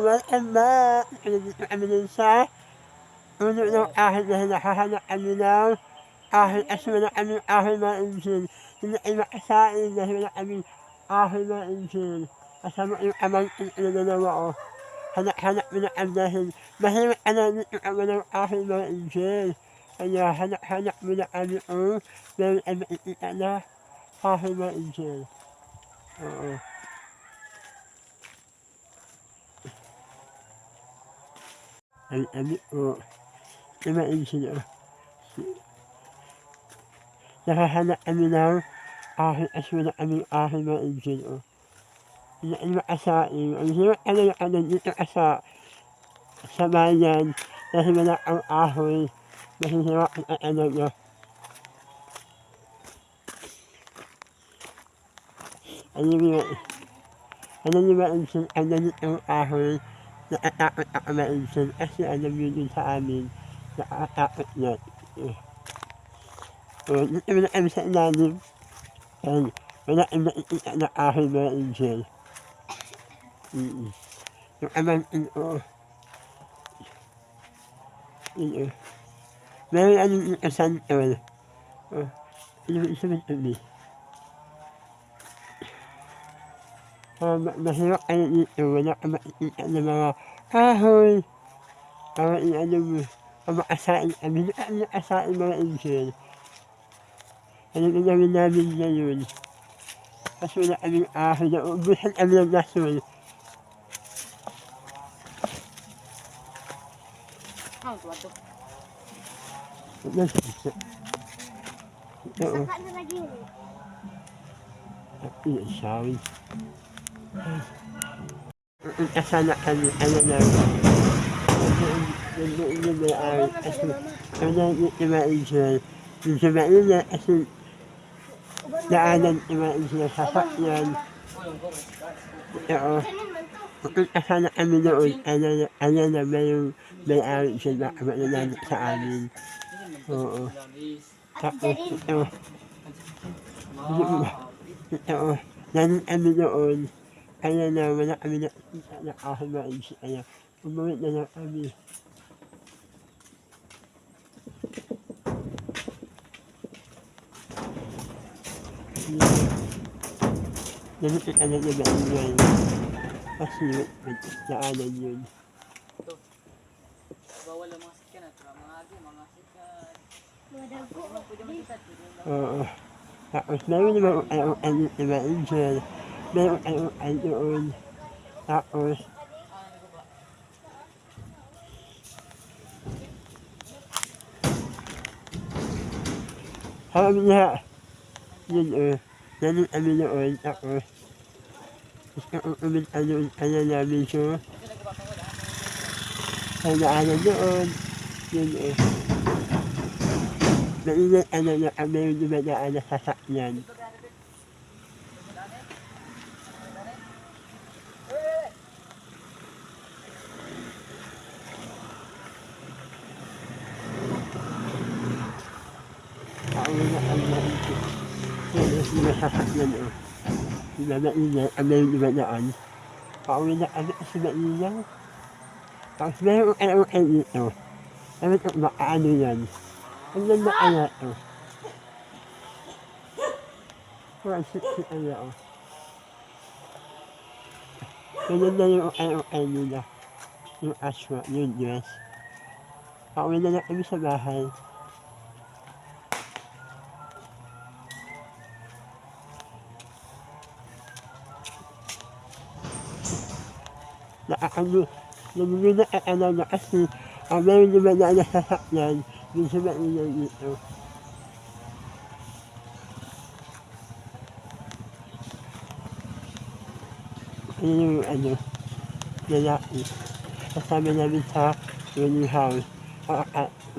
welcome back. Nandito kami dun sa ulo ng ahon na hinahahanap kami ng ahon kasi wala kaming ahon na insul. Hindi ay makasain dahil wala kaming ahon na insul. Kasama yung amangkin ko na dalawa ko. Hanap-hanap mo na kami dahil mahirap ka na dito ka ng ahon na insul. Kaya hanap-hanap mo na kami dahil ay makikita na ahon na insul. Oo. Ay, po, imainsin o. Nakahanap kami ng ahon kasi wala kaming ahon na insin o. Hindi ay makasain. Ang hirap talaga ka nandito ka sa bayan dahil wala kang ahon. Mahihirapan ka talaga. Alam niyo ba insin, ang nandito ahon, nakatakot ako mainsin kasi alam niyo din sa amin, nakakatakot na. Dito mo na kami sa ilalim, wala kang nakikita na ahon na insin. Yung amangkin ko, meron anong yung kasantol. Yung isa mo ito. Mahirap kayo dito, wala kang makikita ng mga kahoy. Para i-ano mo, makasain kami, hindi kami nakasain mga insin. Ano gagawin namin ngayon? Kasi wala kaming ahon, nauubusan kami ng gasol. Oo. Sorry. Kasana kami, ano na, yung may-ari, kasi ano yung mainsin. Yung sa maina, kasi daanan yung mainsin sa sakyan. Oo. Kasana kami noon, ano na may-ari siya na mainalit sa amin. Oo. Tapos ito, nanin kami noon, kaya na wala kami na ahon na isip, kaya umuwi na lang kami. Ganito ka na naman yun, kasi daanan yun. Bawal ang mga sitkan at mga agi, mga sitkan. Oo. Tapos meron naman ano naman dyan, meron ano doon. Tapos, sabi niya, yun nanin kami noon, tapos, gusto kong kumita doon, kaya namin siya, kaya naanan doon, yun Maingat na kami dumadaan na sasakyan. Pauwi na kami na ito. Yung sasakyan Diba maingat kami dumadaan. Pauwi na kami kasi maingat. Tapos meron ano kayo dito. Sabi ko, makaano yan. Ang ganda kaya ito. Parang siksi kaya o. Maganda yung ano kayo nila. Yung aswa, yung dress. Pauwi na lang kami sa bahay. Namimina ka talaga kasi meron naman na nasasakyan dun sa mainay dito. Yun yung lalaki. Kasama namin sa wedding house.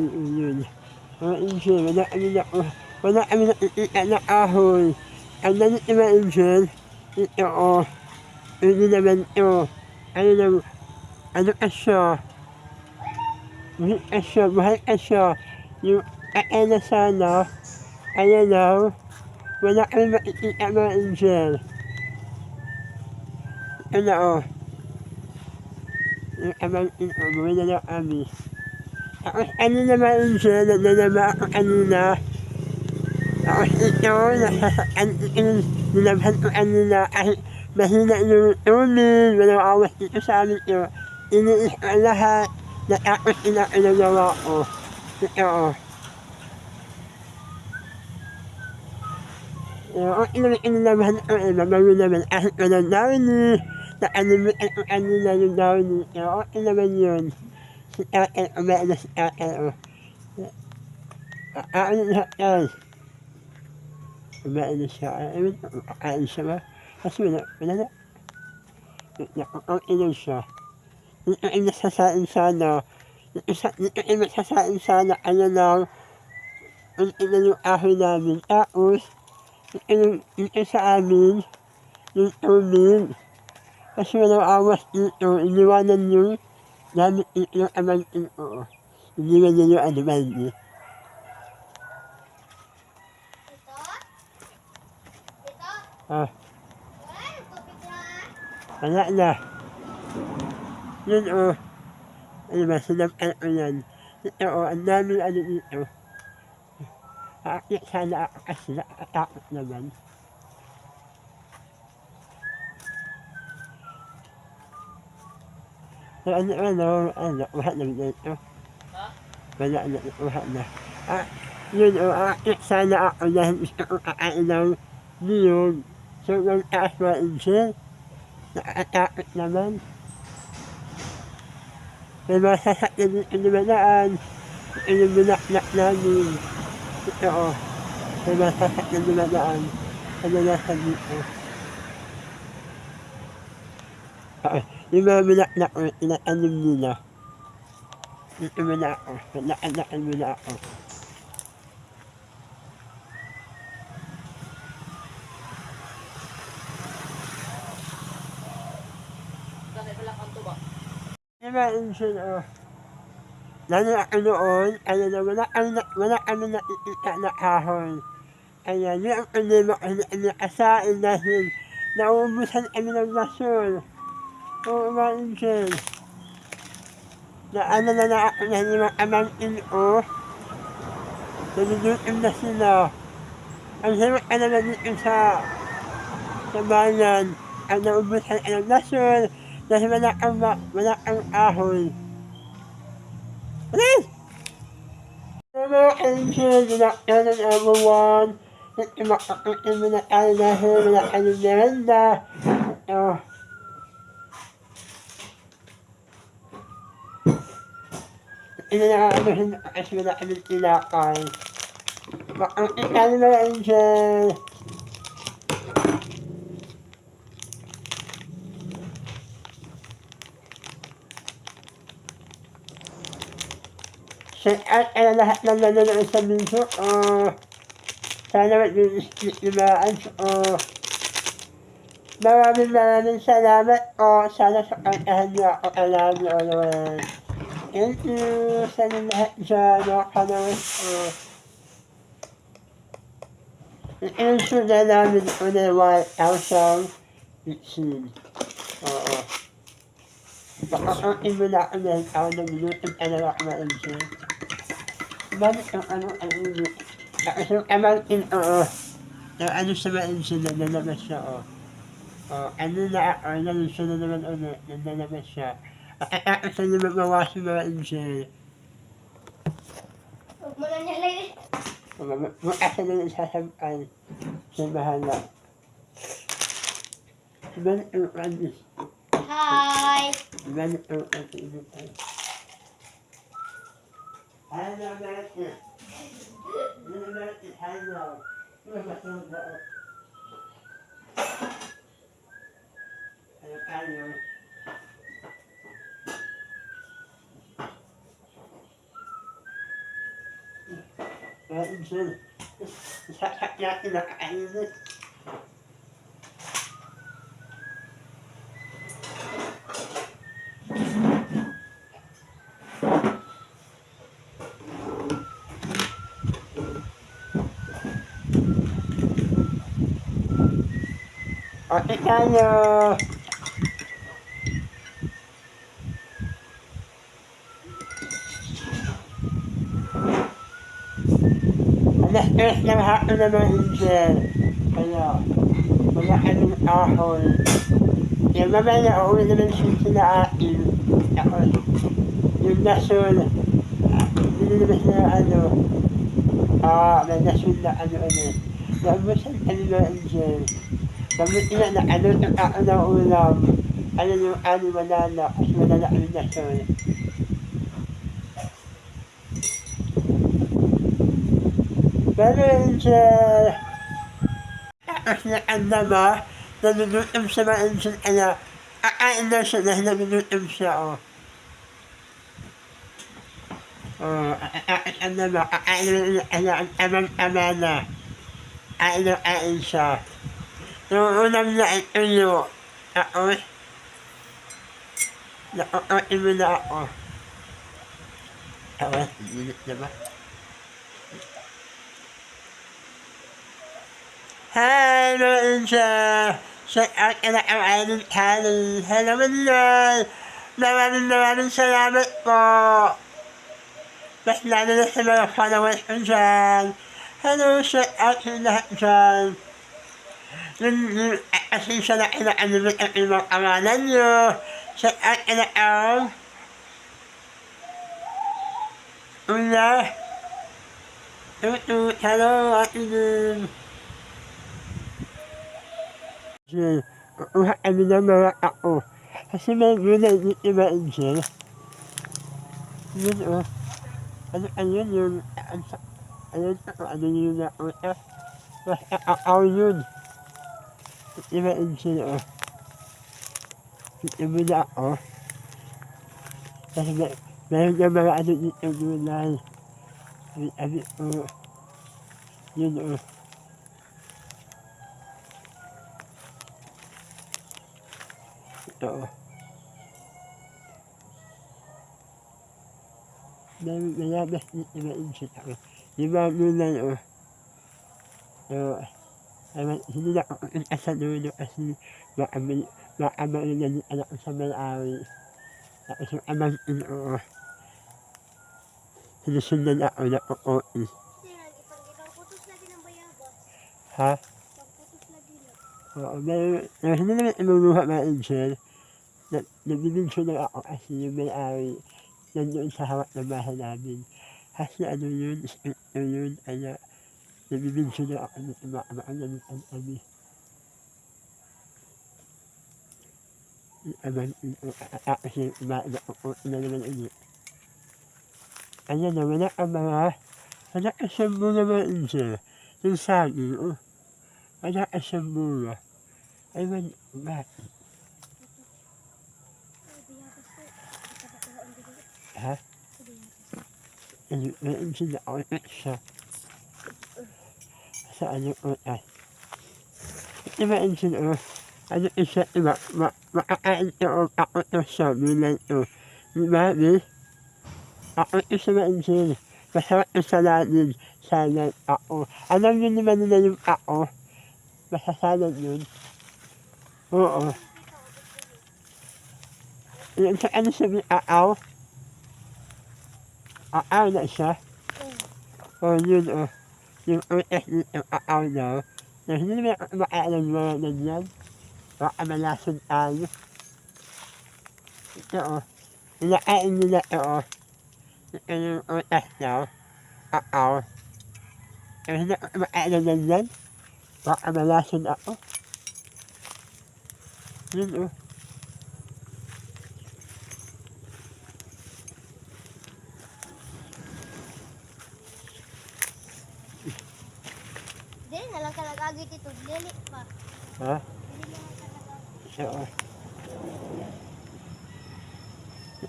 Yun. Mga insul, wala kami nakikita na ahoy. Ang nanit na mga insul, ito hindi naman ito. Ano ka siya? Mahal ka siya. Yung na sana, wala kami makikita mga insul. ito na yung amangkin ko, gawin na lang kami. Tapos ano naman yun siya, nagnanaba ako kanina. Tapos ito, nilabhan ko kanina kahit mahina yung tubig, walang awas dito sa amin ito. Iniis ko lahat, natapos inagawa ko. Ito okay naman inilabahan ko magawin naman kahit walang downy. Nakalimutan ko kanina yung downy, okay naman yun. Si tatay, umain na si tatay kakain lahat yan. Kumain na siya. Ewan ko kung kakain siya ba? Kasi wala na. Okay lang siya. Dito ay nasasain sana. Dito ay nasasain sana. Ano lang. Unti na yung ahoy namin. Tapos, dito sa amin, yung tubig. Kasi walang awas dito. Iniwanan yung gamit dito yung amangkin ko. Iniwan niya yung animal niya. Wala na. Yun ano ba, sinampan ko yan. Ito ang daming ano dito. Aakyat sana ako kasi nakakatakot naman. So wala na dito. Wala na. Yun aakyat sana ako dahil gusto ko kakain ng niyog. So yung taas main siya. Nakakatakot naman. May mga sasakyan dito dumadaan. Ito yung binaknak namin. Ito may mga sasakyan dumadaan. Ano nasa dito. Yung mga binaknak ko, inatanim nila. Dito muna ako. Nakanakan muna ako. Diba, lalo ako noon, wala kami nakikita na kahoy. Ayan, yun ang problema ko na nakasain dahil nauubusan kami ng basol. Oo, Insan. Na ako na yung amangkin ko. Nalulutom na sila. Ang hirap ka naman dito sa bayan. Ang nauubusan ka ng basol. Dahil wala kang ahoy. Alis! Mga Insan, dinakyan ng everyone. Makakakin mo na tayo dahil wala kang merenda. Ito. Ito na kakaluhin kasi wala kami tinakay. Makakakin tayo mga Insan. Shout out kaya lahat ng nanonood sa video ko. Sana mag-iistimaan ko. Maraming salamat po. Sana suportahan niyo ako. I love you always. Thank you sa lahat dyan. Nakanood ko. I-issue na namin ko na 1,000 bitsin. Oo. Makakain mo na ako dahil ako nag-YouTube talaga ako ma-enjoy. Bakit yung ano, tapos yung amangkin, yung ano sa ma-enjoy na nalabas siya, ano na ako, nalusya na naman ulit, nalabas siya. Akatapos na naman mawasin mga enjoy. Huwag mo na nilagay. Bukas na naman sasampal. Siya bahala. Bakit yung ano? Hi! Bakit yung ano? Hello, Martin. Hello. Hello. Martin, natin nakakainit. Okay tayo. Mataas ng hapon na mga angel. Kaya, mga anong ahon. Yung mamaya, uuwi naman sila atin. Ako, yung nasol. Hindi naman sila may nasol na Nabusan ano mga angel. Gamit nila na itong ako ng ulam. Yung manana, kasi manana ang nasol. Pero angel, tapos nakandama, nanunutom sa mga angel, kakain daw siya dahil nanunutom siya, nakakandama, kakain naman ang tamang-tama na. Kain siya. Yung ulam na ito yung, tapos, nakukutin mo na ako. Tapos, minute na ba? Hi, mga angel! Shout out ka na ang Island Callie. Hello, Manloy! Maraming salamat po! Mas lalo na sa mga followers ko dyan. Hello, shout out sa lahat dyan. Kasi siya na kinakalimit ang ibang pangalan nyo. Shout out ka na ang Una. Hello, Ate Lim. Kukuha kami ng mga ako. Kasi may gulay dito ba, Angel? Yun ayun yun. Ano yun na utas? Basta kakao yun. Dito ba, Angel, Dito mo na ako. Kasi meron na mga dito gulay. Yun, ito. Nalabas dito na insit ako. Yung mga gulay, hindi na ako punta sa dulo kasi makamali na yung anak ko sa Malawi. Tapos yung amang sinusundan ako na uuwi. Pagputos lagi ng bayabas. Ha? Pagputos lagi na. Oo, hindi naman inunuha mga angel. Nagbibinso lang ako kasi yung may-ari nandoon sa hawak ng bahay namin. Kasi yun, nagbibinso lang ako ng makamakalan kami. Tapos yung na naman ulit. Wala ka siyang muna mga angel. Yung sagi, wala ka siyang muna. Bakit? Ha? May angel na ulit siya. Sa ulit. Diba angel, isa, makakain ako ito siya, bilang ito. Diba, ako ito sa angel. Masarap ito sa lalim. Salad ako. Alam nyo naman nila yung ako. Masasalad yun. Oo. Yung sa sabi, aaw? Aaw na siya? Yun, yung utas dito, aaw daw. Hindi naman ako makaalam mga ganyan. Baka malasod tayo. Ito, nakain nila ito, ito yung utas daw. Aaw. Hindi ako makaalam ganyan. Baka malasod ako. Yun, Hindi, nalang kalagagit ito. Lilit pa. Ha? Hindi naman kalagagit. Oo.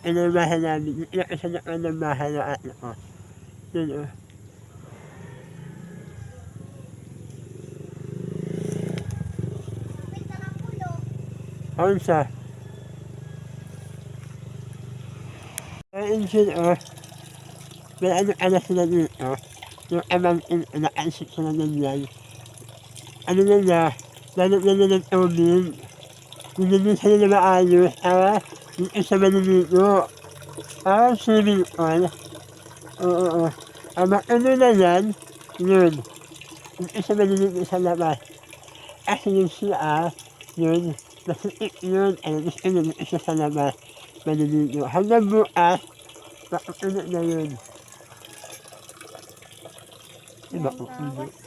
Ito yung bahay namin. Isa na ka ng bahay na ate ko. Yun, Kapit na ng pulo. Onsa. Angel, may ano sila dito. Yung amang nakaisip sila ganyan. Nila, lalo ng tubig. Hindi sila na maayos, dito sa maliligo. Swimming pool. Oo. Ang ano na yan, Yun. Yung isa maliliit sa labas. Kasi yung CR, yun, masiit yun. Ay, gusto yun yung isa sa labas. Maliliit yun. Hanggang bukas, makukulit na yun. Diba? Ang tawas.